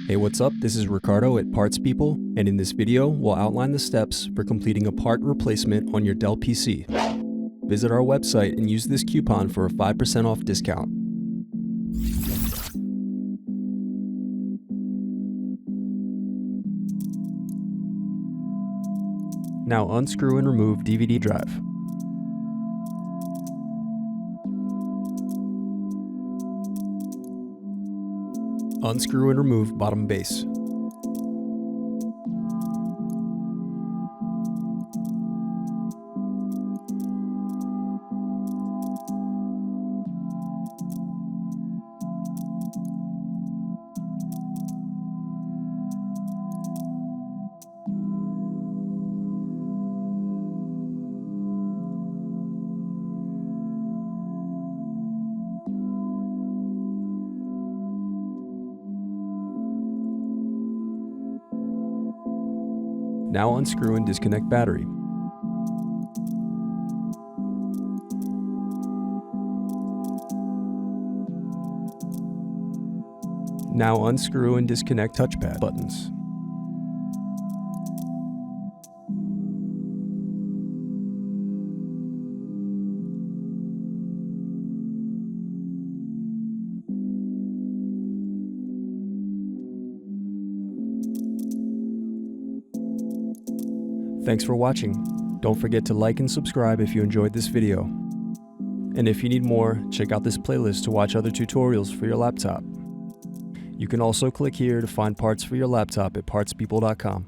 Hey, what's up? This is Ricardo at Parts People, and in this video, we'll outline the steps for completing a part replacement on your Dell PC. Visit our website and use this coupon for a 5% off discount. Now unscrew and remove DVD drive. Unscrew and remove bottom base. Now unscrew and disconnect battery. Now unscrew and disconnect touchpad buttons. Thanks for watching. Don't forget to like and subscribe if you enjoyed this video. And if you need more, check out this playlist to watch other tutorials for your laptop. You can also click here to find parts for your laptop at partspeople.com.